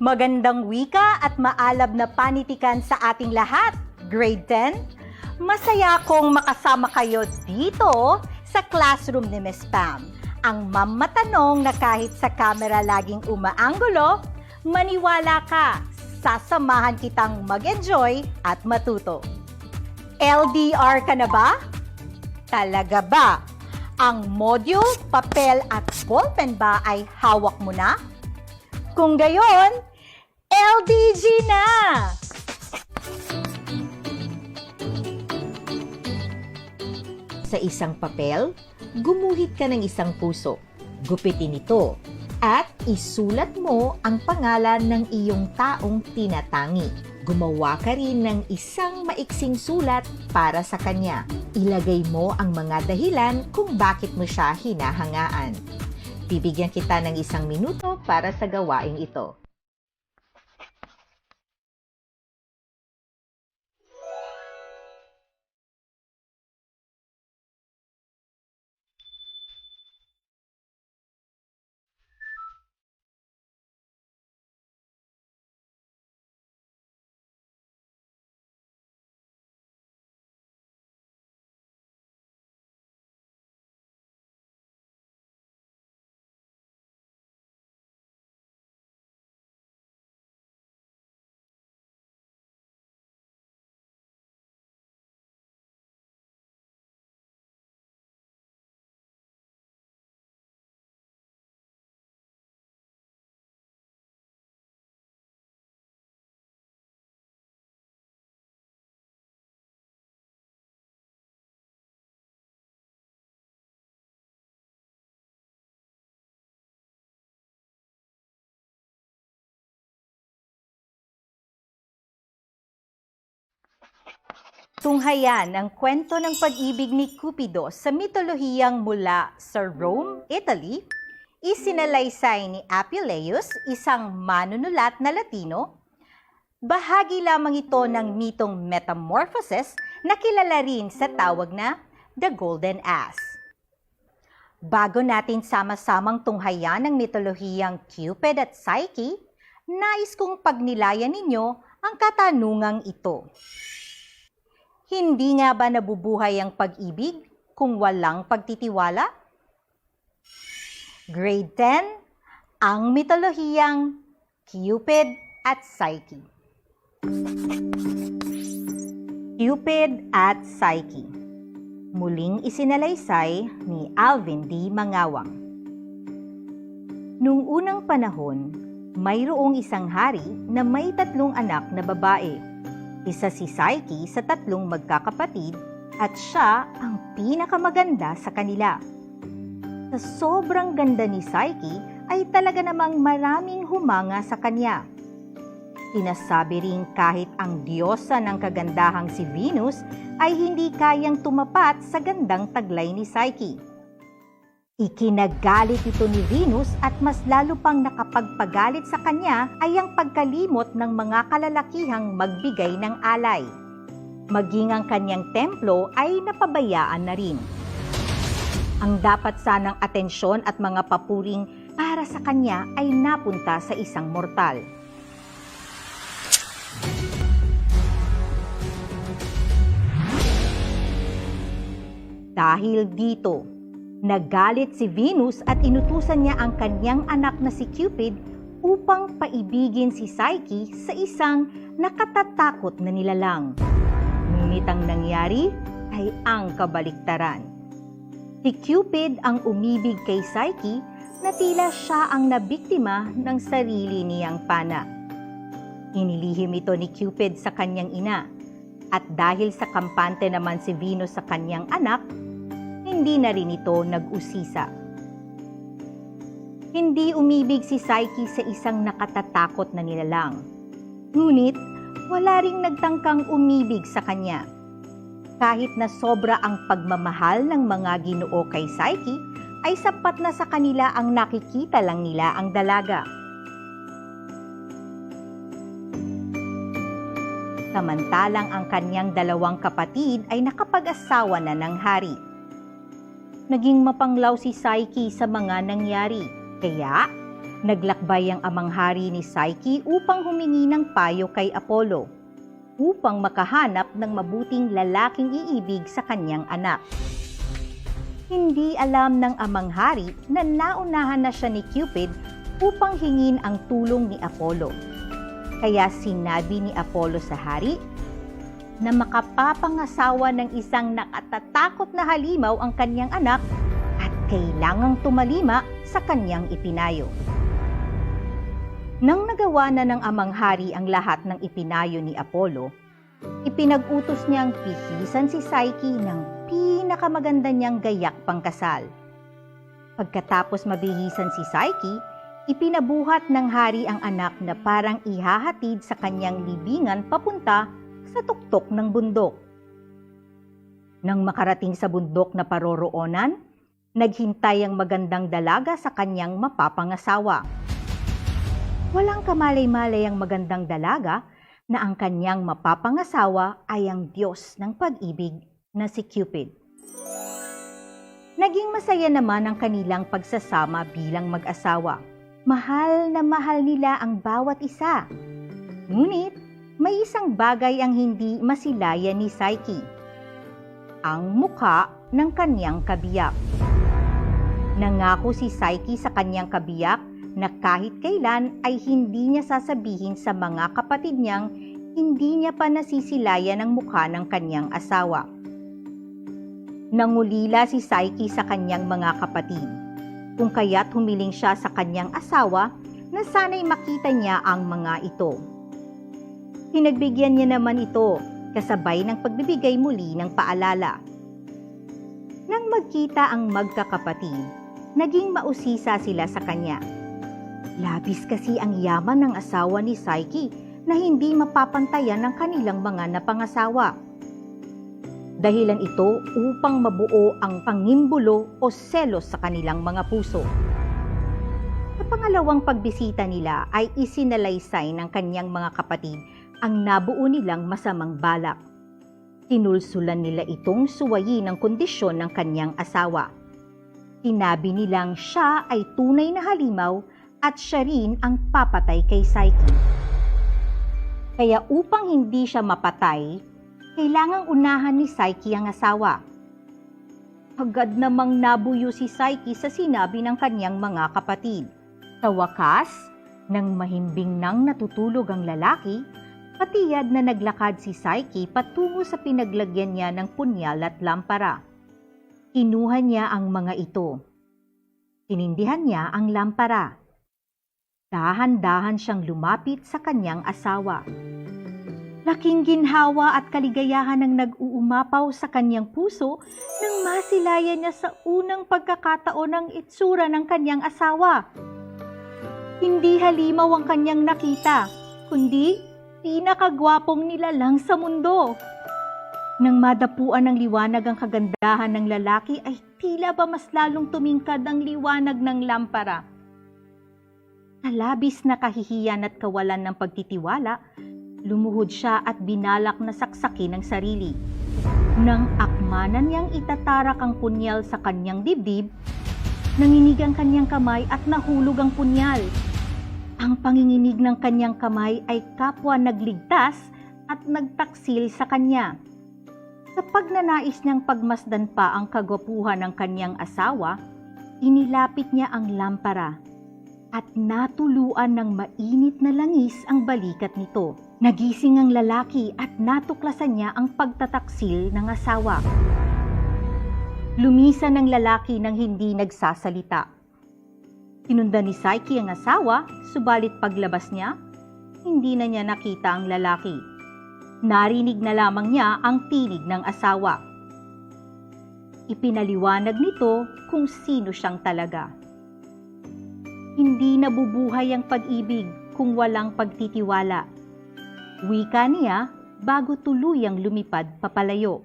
Magandang wika at maalab na panitikan sa ating lahat. Grade 10, masaya akong makasama kayo dito sa classroom ni Miss Pam. Ang mamatanong na kahit sa camera laging umaanggulo, maniwala ka, sasamahan kitang mag-enjoy at matuto. LDR ka na ba? Talaga ba? Ang module, papel at ballpen ba ay hawak mo na? Kung gayon, LDG na! Sa isang papel, gumuhit ka ng isang puso. Gupitin ito at isulat mo ang pangalan ng iyong taong tinatangi. Gumawa ka rin ng isang maiksing sulat para sa kanya. Ilagay mo ang mga dahilan kung bakit mo siya hinahangaan. Bibigyan kita ng 1 minuto para sa gawaing ito. Tunghayan ang kwento ng pag-ibig ni Cupido sa mitolohiyang mula sa Rome, Italy, isinalaysay ni Apuleius, isang manunulat na Latino. Bahagi lamang ito ng mitong Metamorphoses na kilala rin sa tawag na The Golden Ass. Bago natin sama-samang tunghayan ang mitolohiyang Cupid at Psyche, nais kong pagnilayan ninyo ang katanungang ito. Hindi nga ba nabubuhay ang pag-ibig kung walang pagtitiwala? Grade 10, ang mitolohiyang Cupid at Psyche. Cupid at Psyche. Muling isinalaysay ni Alvin D. Mangawang. Nung unang panahon, mayroong isang hari na may 3 anak na babae. Isa si Psyche sa 3 magkakapatid at siya ang pinakamaganda sa kanila. Sa sobrang ganda ni Psyche ay talaga namang maraming humanga sa kanya. Sinasabi rin kahit ang diyosa ng kagandahang si Venus ay hindi kayang tumapat sa gandang taglay ni Psyche. Ikinagalit ito ni Venus at mas lalo pang nakapagpagalit sa kanya ay ang pagkalimot ng mga kalalakihang magbigay ng alay. Maging ang kanyang templo ay napabayaan na rin. Ang dapat sanang atensyon at mga papuring para sa kanya ay napunta sa isang mortal. Dahil dito, nagalit si Venus at inutusan niya ang kanyang anak na si Cupid upang paibigin si Psyche sa isang nakatatakot na nilalang. Ngunit ang nangyari ay ang kabaliktaran. Si Cupid ang umibig kay Psyche na tila siya ang nabiktima ng sarili niyang pana. Inilihim ito ni Cupid sa kanyang ina at dahil sa kampante naman si Venus sa kanyang anak, hindi na rin ito nag-usisa. Hindi umibig si Psyche sa isang nakatatakot na nilalang. Ngunit, wala ring nagtangkang umibig sa kanya. Kahit na sobra ang pagmamahal ng mga Ginoo kay Psyche, ay sapat na sa kanila ang nakikita lang nila ang dalaga. Samantalang ang kanyang 2 kapatid ay nakapag-asawa na ng hari. Naging mapanglaw si Psyche sa mga nangyari, kaya Naglakbay ang amang hari ni Psyche upang humingi ng payo kay Apollo, upang makahanap ng mabuting lalaking iibig sa kanyang anak. Hindi alam ng amang hari na naunahan na siya ni Cupid upang hingin ang tulong ni Apollo. Kaya sinabi ni Apollo sa hari na makapapangasawa ng isang nakatatakot na halimaw ang kanyang anak at kailangang tumalima sa kanyang ipinayo. Nang nagawa na ng amang hari ang lahat ng ipinayo ni Apollo, ipinag-utos niyang bihisan si Psyche ng pinakamaganda niyang gayak pangkasal. Pagkatapos mabihisan si Psyche, ipinabuhat ng hari ang anak na parang ihahatid sa kanyang libingan papunta sa tuktok ng bundok. Nang makarating sa bundok na paroroonan, naghintay ang magandang dalaga sa kanyang mapapangasawa. Walang kamalay-malay ang magandang dalaga na ang kanyang mapapangasawa ay ang Diyos ng pag-ibig na si Cupid. Naging masaya naman ang kanilang pagsasama bilang mag-asawa. Mahal na mahal nila ang bawat isa. Ngunit, may isang bagay ang hindi masilayan ni Psyche. Ang mukha ng kanyang kabiyak. Nangako si Psyche sa kanyang kabiyak na kahit kailan ay hindi niya sasabihin sa mga kapatid niyang hindi niya pa nasisilayan ang mukha ng kanyang asawa. Nangulila si Psyche sa kanyang mga kapatid, kung kaya't humiling siya sa kanyang asawa na sana'y makita niya ang mga ito. Pinagbigyan niya naman ito, kasabay ng pagbibigay muli ng paalala. Nang magkita ang magkakapatid, naging mausisa sila sa kanya. Labis kasi ang yaman ng asawa ni Psyche na hindi mapapantayan ng kanilang mga napangasawa. Dahilan ito upang mabuo ang pangimbulo o selos sa kanilang mga puso. Sa pangalawang pagbisita nila ay isinalaysay ng kanyang mga kapatid ang nabuo nilang masamang balak. Tinulsulan nila itong suwayin ang kondisyon ng kanyang asawa. Sinabi nilang siya ay tunay na halimaw at siya rin ang papatay kay Psyche. Kaya upang hindi siya mapatay, kailangang unahan ni Psyche ang asawa. Agad namang nabuyo si Psyche sa sinabi ng kanyang mga kapatid. Sa wakas, nang mahimbing nang natutulog ang lalaki, patiyad na naglakad si Psyche patungo sa pinaglagyan niya ng punyal at lampara. Kinuha niya ang mga ito. Tinindihan niya ang lampara. Dahan-dahan siyang lumapit sa kanyang asawa. Laking ginhawa at kaligayahan ang nag-uumapaw sa kanyang puso nang masilayan niya sa unang pagkakataon ang itsura ng kanyang asawa. Hindi halimaw ang kanyang nakita, kundi pinakagwapong nilalang sa mundo. Nang madapuan ng liwanag ang kagandahan ng lalaki ay tila ba mas lalong tumingkad ang liwanag ng lampara. Sa labis na kahihiyan at kawalan ng pagtitiwala, lumuhod siya at binalak na saksakin ang sarili. Nang akmanan niyang itatarak ang punyal sa kanyang dibdib, nanginig ang kanyang kamay at nahulog ang punyal. Ang panginginig ng kanyang kamay ay kapwa nagligtas at nagtaksil sa kanya. Sa pagnanais niyang pagmasdan pa ang kagwapuhan ng kanyang asawa, inilapit niya ang lampara at natuluan ng mainit na langis ang balikat nito. Nagising ang lalaki at natuklasan niya ang pagtataksil ng asawa. Lumisan ang lalaki nang hindi nagsasalita. Sinundan ni Psyche ang asawa, subalit paglabas niya, hindi na niya nakita ang lalaki. Narinig na lamang niya ang tinig ng asawa. Ipinaliwanag nito kung sino siyang talaga. Hindi nabubuhay ang pag-ibig kung walang pagtitiwala. Wika niya bago tuluyang lumipad papalayo.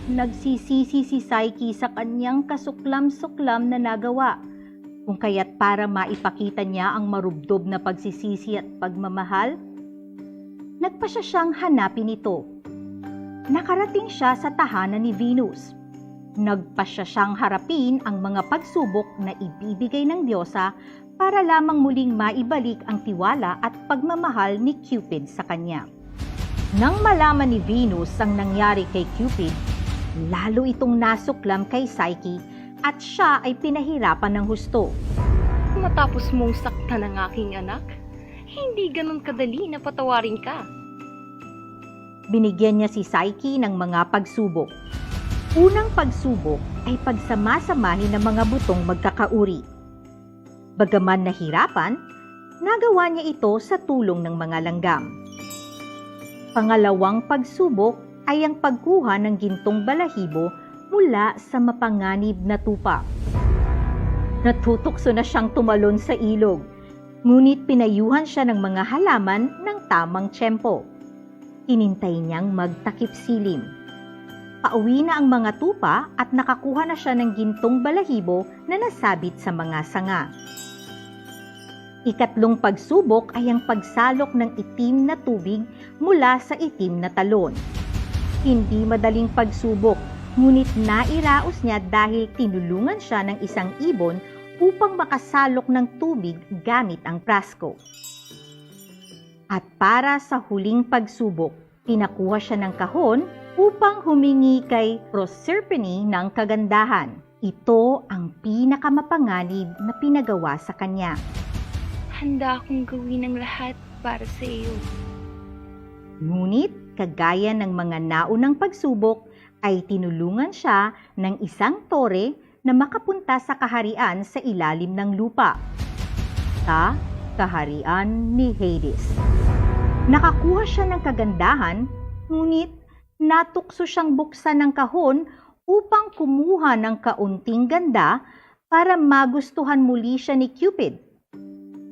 Nagsisisi si Psyche sa kanyang kasuklam-suklam na nagawa, kung kaya't para maipakita niya ang marubdob na pagsisisi at pagmamahal, nagpasya siyang hanapin ito. nakarating siya sa tahanan ni Venus. Nagpasya siyang harapin ang mga pagsubok na ibibigay ng Diyosa para lamang muling maibalik ang tiwala at pagmamahal ni Cupid sa kanya. Nang malaman ni Venus ang nangyari kay Cupid, lalo itong nasuklam kay Psyche at siya ay pinahirapan ng husto. Matapos mong saktan ang aking anak, hindi ganun kadali na patawarin ka. Binigyan niya si Psyche ng mga pagsubok. Unang pagsubok ay pagsamasamahin ng mga butong magkakauri. Bagaman nahirapan, nagawa niya ito sa tulong ng mga langgam. Pangalawang pagsubok ay ang pagkuha ng gintong balahibo mula sa mapanganib na tupa. Natutukso na siyang tumalon sa ilog, ngunit pinayuhan siya ng mga halaman ng tamang tiyempo. Inintay niyang magtakip silim. Pauwi na ang mga tupa at nakakuha na siya ng gintong balahibo na nasabit sa mga sanga. Ikatlong pagsubok ay ang pagsalok ng itim na tubig mula sa itim na talon. Hindi madaling pagsubok, ngunit nairaos niya dahil tinulungan siya ng isang ibon upang makasalok ng tubig gamit ang prasko. At para sa huling pagsubok, pinakuha siya ng kahon upang humingi kay Proserpine ng kagandahan. Ito ang pinakamapanganib na pinagawa sa kanya. Handa akong gawin ang lahat para sa iyo. Ngunit, kagaya ng mga naunang pagsubok, ay tinulungan siya ng isang tore na makapunta sa kaharian sa ilalim ng lupa, sa kaharian ni Hades. Nakakuha siya ng kagandahan, ngunit natukso siyang buksan ng kahon upang kumuha ng kaunting ganda para magustuhan muli siya ni Cupid.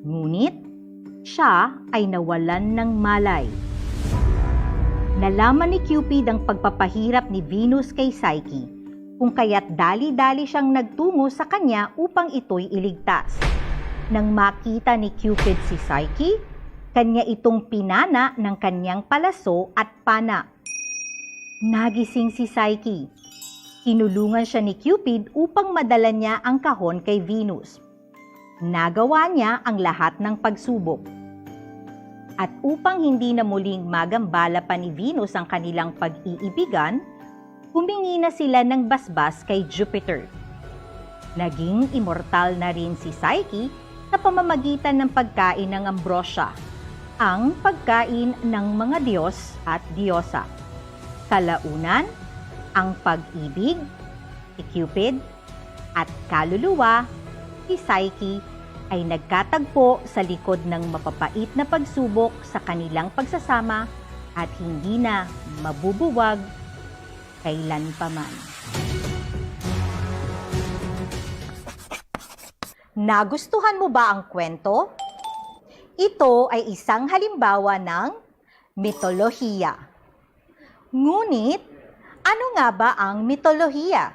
Ngunit, siya ay nawalan ng malay. Nalaman ni Cupid ang pagpapahirap ni Venus kay Psyche, kung kaya't dali-dali siyang nagtungo sa kanya upang ito'y iligtas. Nang makita ni Cupid si Psyche, kanya itong pinana ng kanyang palaso at pana. Nagising si Psyche. Tinulungan siya ni Cupid upang madala niya ang kahon kay Venus. Nagawa niya ang lahat ng pagsubok. At upang hindi na muling magambala pa ni Venus ang kanilang pag-iibigan, humingi na sila ng basbas kay Jupiter. Naging immortal na rin si Psyche sa pamamagitan ng pagkain ng ambrosia, ang pagkain ng mga Diyos at Diyosa. Kalaunan, ang pag-ibig, si Cupid, at kaluluwa, si Psyche, ay nagkatagpo sa likod ng mapapait na pagsubok sa kanilang pagsasama at hindi na mabubuwag kailanpaman. Nagustuhan mo ba ang kwento? Ito ay isang halimbawa ng mitolohiya. Ngunit, ano nga ba ang mitolohiya?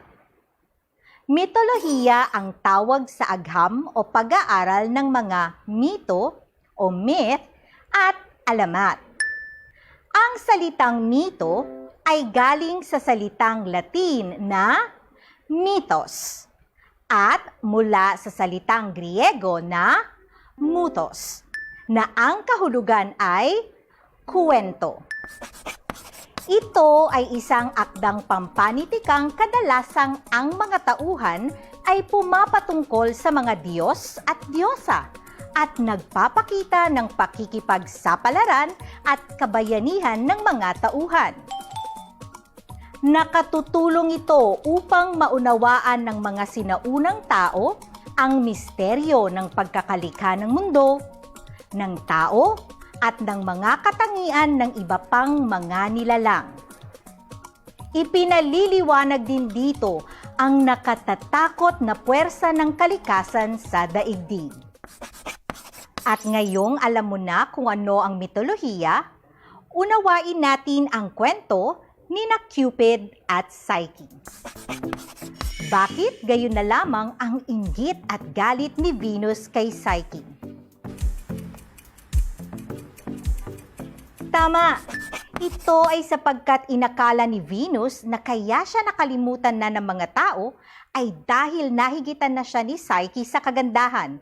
Mitolohiya ang tawag sa agham o pag-aaral ng mga mito o myth at alamat. Ang salitang mito ay galing sa salitang Latin na mythos at mula sa salitang Griego na mutos, na ang kahulugan ay kuwento. Ito ay isang akdang pampanitikang kadalasang ang mga tauhan ay pumapatungkol sa mga Diyos at Diyosa at nagpapakita ng pakikipagsapalaran at kabayanihan ng mga tauhan. Nakatutulong ito upang maunawaan ng mga sinaunang tao ang misteryo ng pagkakalikha ng mundo, ng tao, at ng mga katangian ng iba pang mga nilalang. Ipinaliliwanag din dito ang nakatatakot na puwersa ng kalikasan sa daigdig. At ngayong alam mo na kung ano ang mitolohiya, unawain natin ang kwento ni na Cupid at Psyche. Bakit gayon na lamang ang inggit at galit ni Venus kay Psyche? Tama, Ito ay sapagkat inakala ni Venus na kaya siya nakalimutan na ng mga tao ay dahil nahigitan na siya ni Psyche sa kagandahan.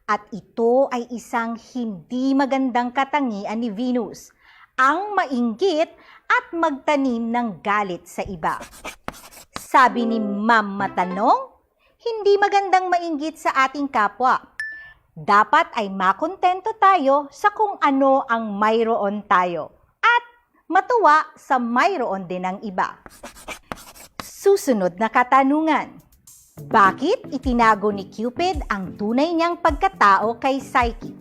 At ito ay isang hindi magandang katangian ni Venus, ang mainggit at magtanim ng galit sa iba. Sabi ni Ma'am Matanong, hindi magandang mainggit sa ating kapwa. Dapat ay makontento tayo sa kung ano ang mayroon tayo at matuwa sa mayroon din ng iba. Susunod na katanungan. Bakit itinago ni Cupid ang tunay niyang pagkatao kay Psyche?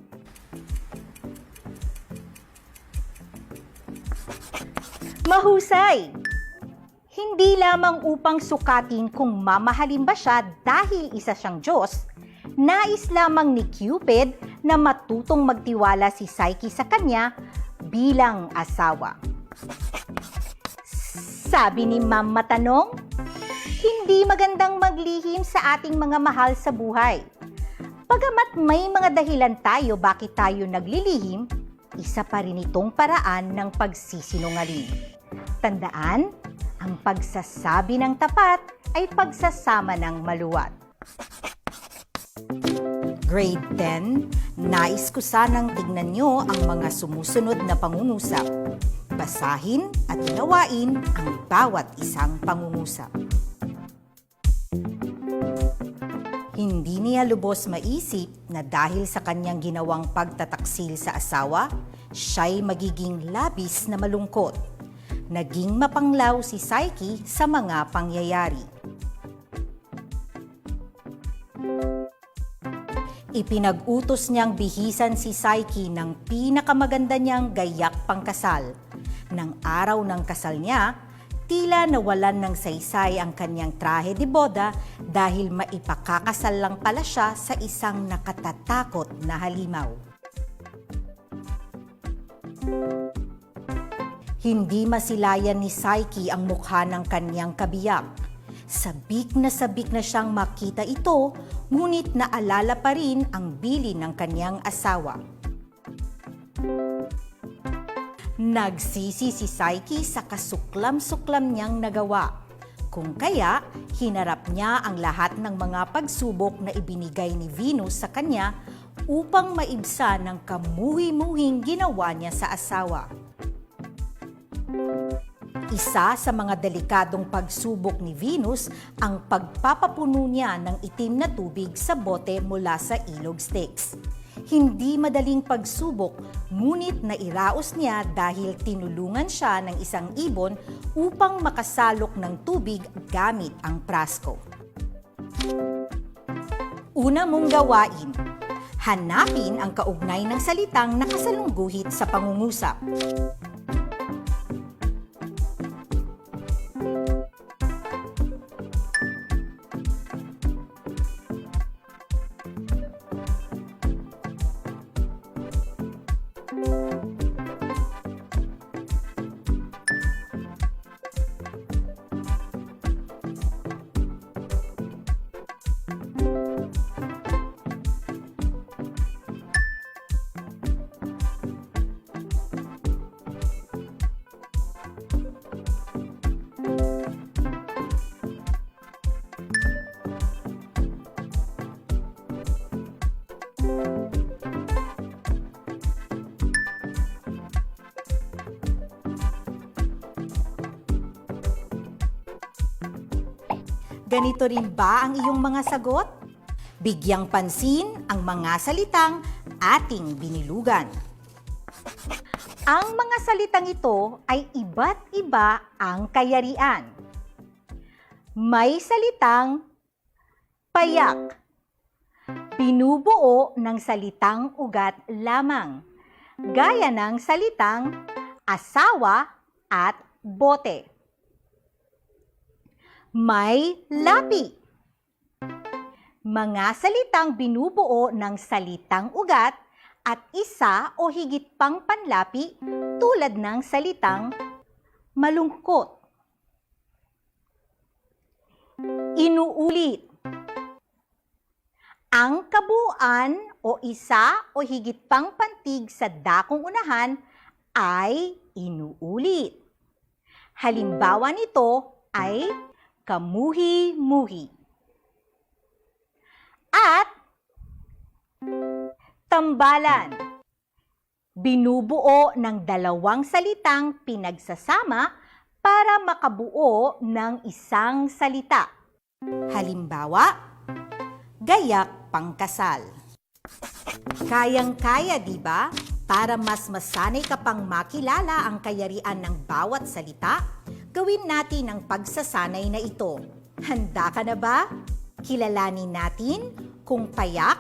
Mahusay! Hindi lamang upang sukatin kung mamahalin ba siya dahil isa siyang Diyos, nais lamang ni Cupid na matutong magtiwala si Psyche sa kanya bilang asawa. Sabi ni Ma'am Matanong, hindi magandang maglihim sa ating mga mahal sa buhay. Pagamat may mga dahilan tayo bakit tayo naglilihim, isa pa rin itong paraan ng pagsisinungaling. Tandaan, ang pagsasabi ng tapat ay pagsasama ng maluwat. Grade 10, nais ko sanang tignan nyo ang mga sumusunod na pangungusap. Basahin at unawain ang bawat isang pangungusap. Hindi niya lubos maisip na dahil sa kanyang ginawang pagtataksil sa asawa, siya'y magiging labis na malungkot. Naging mapanglaw si Psyche sa mga pangyayari. Ipinag-utos niyang bihisan si Psyche ng pinakamaganda niyang gayak pangkasal. Nang araw ng kasal niya, tila nawalan ng saysay ang kanyang trahe de boda dahil maipakakasal lang pala siya sa isang nakatatakot na halimaw. Hindi masilayan ni Psyche ang mukha ng kanyang kabiyak. Sabik na siyang makita ito, ngunit naalala pa rin ang bilin ng kanyang asawa. Nagsisi si Psyche sa kasuklam-suklam niyang nagawa. Kung kaya, hinarap niya ang lahat ng mga pagsubok na ibinigay ni Venus sa kanya upang maibsan ng kamuhi-muhing ginawa niya sa asawa. Isa sa mga delikadong pagsubok ni Venus ang pagpapapuno niya ng itim na tubig sa bote mula sa ilog Styx. Hindi madaling pagsubok, ngunit nairaos niya dahil tinulungan siya ng isang ibon upang makasalok ng tubig gamit ang prasko. Una mong gawain, hanapin ang kaugnay ng salitang nakasalungguhit sa pangungusap. Ganito rin ba ang iyong mga sagot? Bigyang pansin ang mga salitang ating binilugan. Ang mga salitang ito ay iba't iba ang kayarian. May salitang payak, binubuo ng salitang ugat lamang, gaya ng salitang asawa at bote. May lapi. Mga salitang binubuo ng salitang ugat at isa o higit pang panlapi tulad ng salitang malungkot. Inuulit. Ang kabuuan o isa o higit pang pantig sa dakong unahan ay inuulit. Halimbawa nito ay kamuhi-muhi. At tambalan. Binubuo ng dalawang salitang pinagsasama para makabuo ng isang salita. Halimbawa, gayak pangkasal. Kayang-kaya, di ba? Para mas masanay ka pang makilala ang kayarian ng bawat salita, gawin natin ang pagsasanay na ito. Handa ka na ba? Kilalanin natin kung payak,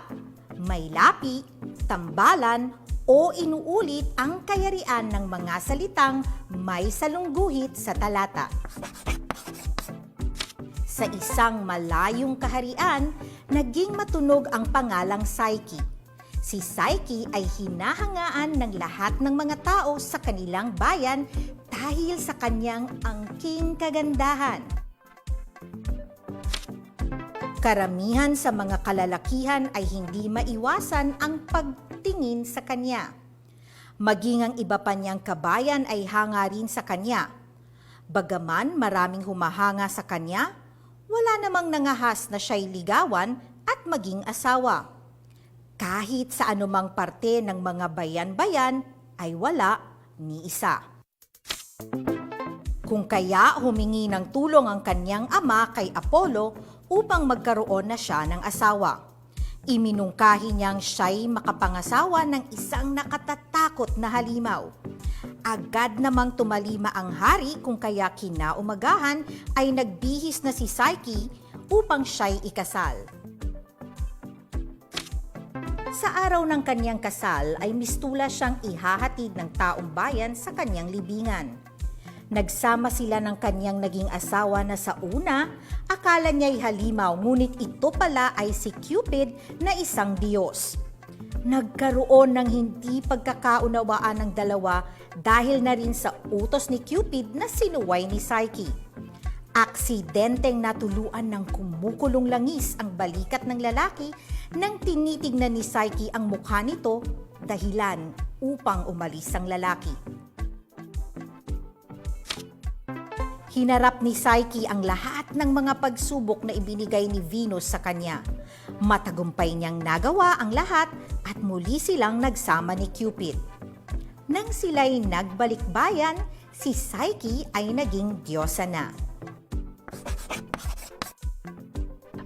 may lapi, tambalan, o inuulit ang kayarian ng mga salitang may salungguhit sa talata. Sa isang malayong kaharian, naging matunog ang pangalang Psyche. Si Psyche ay hinahangaan ng lahat ng mga tao sa kanilang bayan dahil sa kanyang angking kagandahan. Karamihan sa mga kalalakihan ay hindi maiwasan ang pagtingin sa kanya. Maging ang iba pa niyang kabayan ay hanga rin sa kanya. Bagaman maraming humahanga sa kanya, wala namang nangahas na siya'y ligawan at maging asawa. Kahit sa anumang parte ng mga bayan-bayan ay wala ni isa. Kung kaya humingi ng tulong ang kanyang ama kay Apollo upang magkaroon na siya ng asawa. Iminungkahi niyang siya'y makapangasawa ng isang nakatatakot na halimaw. Agad namang tumalima ang hari kung kaya kinaumagahan ay nagbihis na si Psyche upang siya'y ikasal. Sa araw ng kanyang kasal ay mistula siyang ihahatid ng taong bayan sa kanyang libingan. Nagsama sila ng kanyang naging asawa na sa una, akala niya'y halimaw ngunit ito pala ay si Cupid na isang Diyos. Nagkaroon ng hindi pagkakaunawaan ng dalawa dahil na rin sa utos ni Cupid na sinuway ni Psyche. Aksidenteng natuluan ng kumukulong langis ang balikat ng lalaki nang tinitignan ni Psyche ang mukha nito dahilan upang umalis ang lalaki. Hinarap ni Psyche ang lahat ng mga pagsubok na ibinigay ni Venus sa kanya. Matagumpay niyang nagawa ang lahat at muli silang nagsama ni Cupid. Nang sila'y nagbalik bayan, si Psyche ay naging diyosa na.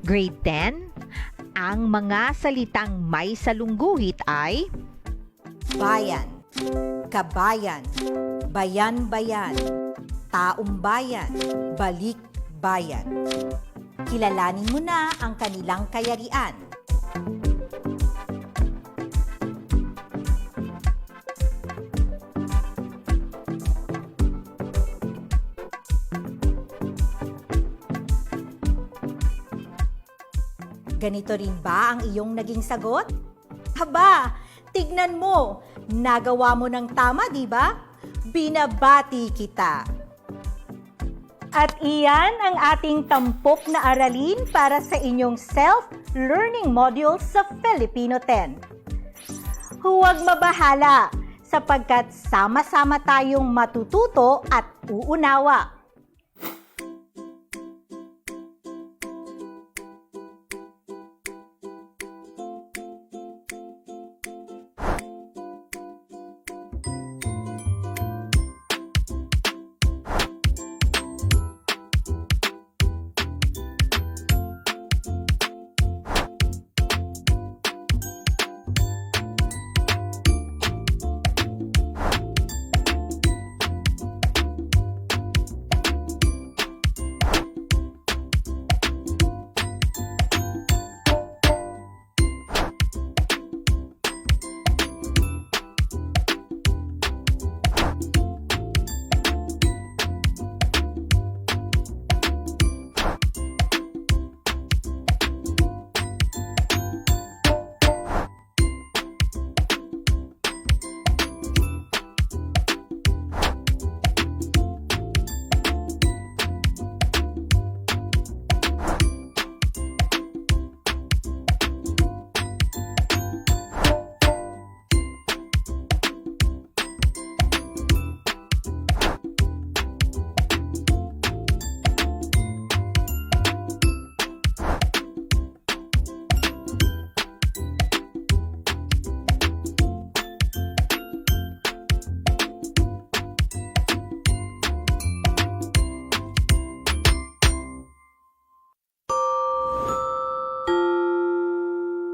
Grade 10, ang mga salitang may salungguhit ay bayan, kabayan, bayan-bayan, taong bayan, balik bayan. Kilalanin mo na ang kanilang kayarian. Ganito rin ba ang iyong naging sagot? Aba, tignan mo, nagawa mo ng tama, di ba? Binabati kita. At iyan ang ating tampok na aralin para sa inyong self-learning module sa Filipino 10. Huwag mabahala sapagkat sama-sama tayong matututo at uunawa.